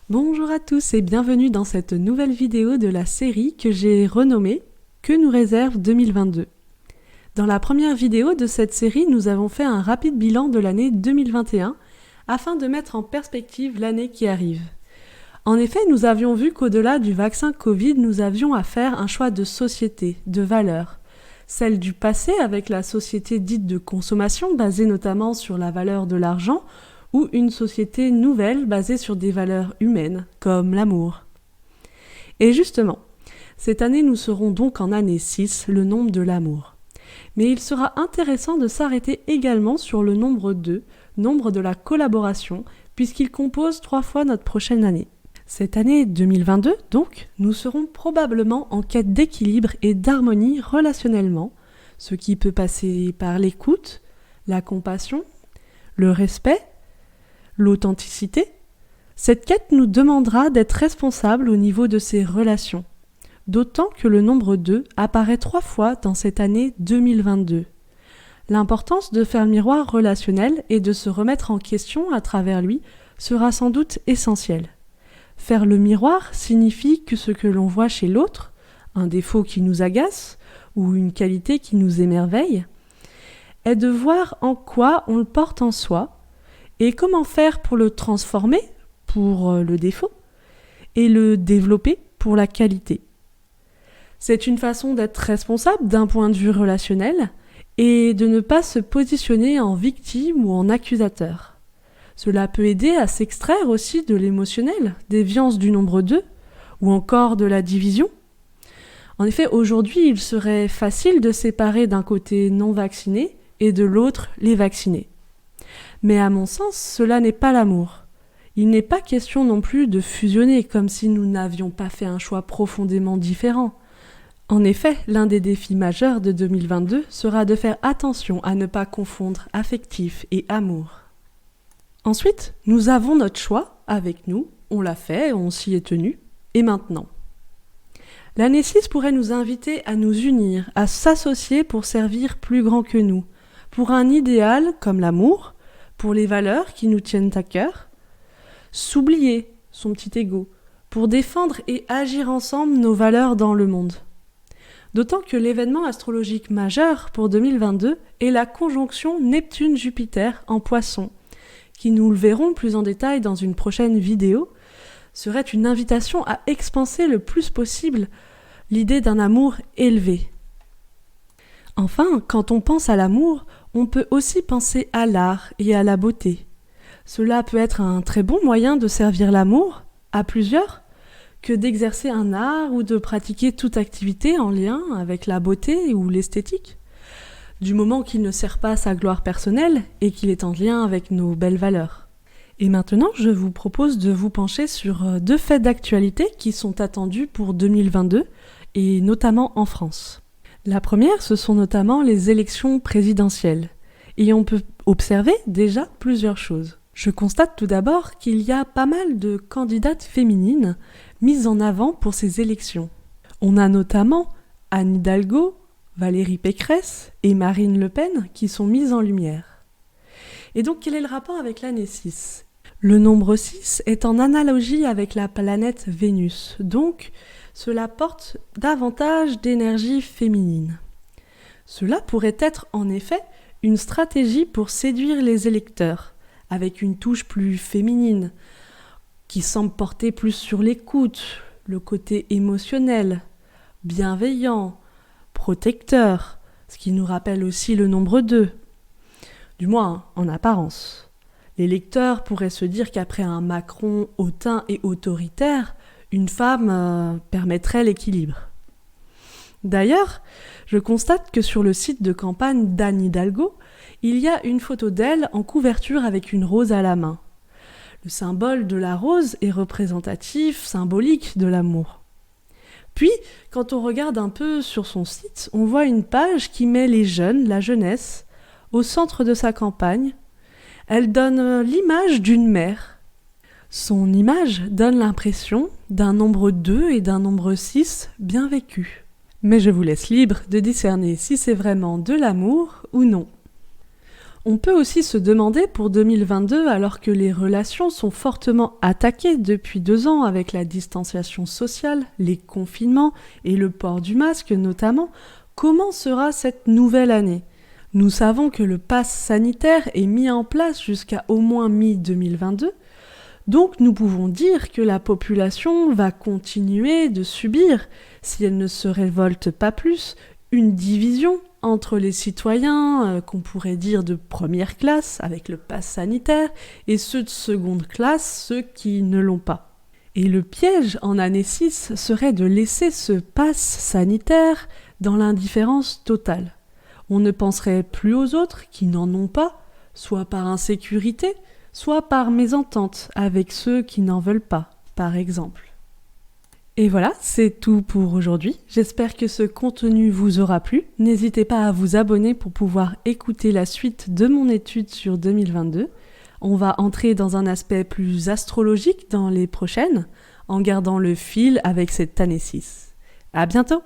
Bonjour à tous et bienvenue dans cette nouvelle vidéo de la série que j'ai renommée « Que nous réserve 2022 ». Dans la première vidéo de cette série, nous avons fait un rapide bilan de l'année 2021 afin de mettre en perspective l'année qui arrive. En effet, nous avions vu qu'au-delà du vaccin Covid, nous avions à faire un choix de société, de valeurs. Celle du passé avec la société dite de consommation basée notamment sur la valeur de l'argent ou une société nouvelle basée sur des valeurs humaines comme l'amour. Et justement, cette année nous serons donc en année 6, le nombre de l'amour. Mais il sera intéressant de s'arrêter également sur le nombre 2, nombre de la collaboration, puisqu'il compose 3 fois notre prochaine année. Cette année 2022, donc, nous serons probablement en quête d'équilibre et d'harmonie relationnellement, ce qui peut passer par l'écoute, la compassion, le respect, l'authenticité. Cette quête nous demandera d'être responsables au niveau de ces relations, d'autant que le nombre 2 apparaît 3 fois dans cette année 2022. L'importance de faire le miroir relationnel et de se remettre en question à travers lui sera sans doute essentielle. Faire le miroir signifie que ce que l'on voit chez l'autre, un défaut qui nous agace ou une qualité qui nous émerveille, est de voir en quoi on le porte en soi et comment faire pour le transformer, pour le défaut, et le développer pour la qualité. C'est une façon d'être responsable d'un point de vue relationnel et de ne pas se positionner en victime ou en accusateur. Cela peut aider à s'extraire aussi de l'émotionnel, des déviance du nombre 2, ou encore de la division. En effet, aujourd'hui, il serait facile de séparer d'un côté non vaccinés et de l'autre les vaccinés. Mais à mon sens, cela n'est pas l'amour. Il n'est pas question non plus de fusionner comme si nous n'avions pas fait un choix profondément différent. En effet, l'un des défis majeurs de 2022 sera de faire attention à ne pas confondre affectif et amour. Ensuite, nous avons notre choix avec nous, on l'a fait, on s'y est tenu, et maintenant. L'année 6 pourrait nous inviter à nous unir, à s'associer pour servir plus grand que nous, pour un idéal comme l'amour, pour les valeurs qui nous tiennent à cœur, s'oublier son petit ego, pour défendre et agir ensemble nos valeurs dans le monde. D'autant que l'événement astrologique majeur pour 2022 est la conjonction Neptune-Jupiter en Poissons, qui nous le verrons plus en détail dans une prochaine vidéo, serait une invitation à expanser le plus possible l'idée d'un amour élevé. Enfin, quand on pense à l'amour, on peut aussi penser à l'art et à la beauté. Cela peut être un très bon moyen de servir l'amour, à plusieurs, que d'exercer un art ou de pratiquer toute activité en lien avec la beauté ou l'esthétique, du moment qu'il ne sert pas à sa gloire personnelle et qu'il est en lien avec nos belles valeurs. Et maintenant, je vous propose de vous pencher sur 2 faits d'actualité qui sont attendus pour 2022, et notamment en France. La première, ce sont notamment les élections présidentielles, et on peut observer déjà plusieurs choses. Je constate tout d'abord qu'il y a pas mal de candidates féminines mises en avant pour ces élections. On a notamment Anne Hidalgo, Valérie Pécresse et Marine Le Pen qui sont mises en lumière. Et donc quel est le rapport avec l'année 6 ? Le nombre 6 est en analogie avec la planète Vénus, donc cela porte davantage d'énergie féminine. Cela pourrait être en effet une stratégie pour séduire les électeurs, avec une touche plus féminine, qui semble porter plus sur l'écoute, le côté émotionnel, bienveillant, protecteur, ce qui nous rappelle aussi le nombre 2. Du moins, en apparence. Les lecteurs pourraient se dire qu'après un Macron hautain et autoritaire, une femme permettrait l'équilibre. D'ailleurs, je constate que sur le site de campagne d'Anne Hidalgo, il y a une photo d'elle en couverture avec une rose à la main. Le symbole de la rose est représentatif, symbolique de l'amour. Puis, quand on regarde un peu sur son site, on voit une page qui met les jeunes, la jeunesse, au centre de sa campagne. Elle donne l'image d'une mère. Son image donne l'impression d'un nombre 2 et d'un nombre 6 bien vécu. Mais je vous laisse libre de discerner si c'est vraiment de l'amour ou non. On peut aussi se demander pour 2022, alors que les relations sont fortement attaquées depuis 2 ans avec la distanciation sociale, les confinements et le port du masque notamment, comment sera cette nouvelle année ? Nous savons que le pass sanitaire est mis en place jusqu'à au moins mi-2022, donc nous pouvons dire que la population va continuer de subir, si elle ne se révolte pas plus, une division entre les citoyens qu'on pourrait dire de première classe avec le pass sanitaire et ceux de seconde classe, ceux qui ne l'ont pas. Et le piège en année 6 serait de laisser ce pass sanitaire dans l'indifférence totale. On ne penserait plus aux autres qui n'en ont pas, soit par insécurité, soit par mésentente avec ceux qui n'en veulent pas, par exemple. Et voilà, c'est tout pour aujourd'hui. J'espère que ce contenu vous aura plu. N'hésitez pas à vous abonner pour pouvoir écouter la suite de mon étude sur 2022. On va entrer dans un aspect plus astrologique dans les prochaines, en gardant le fil avec cette année 6. À bientôt!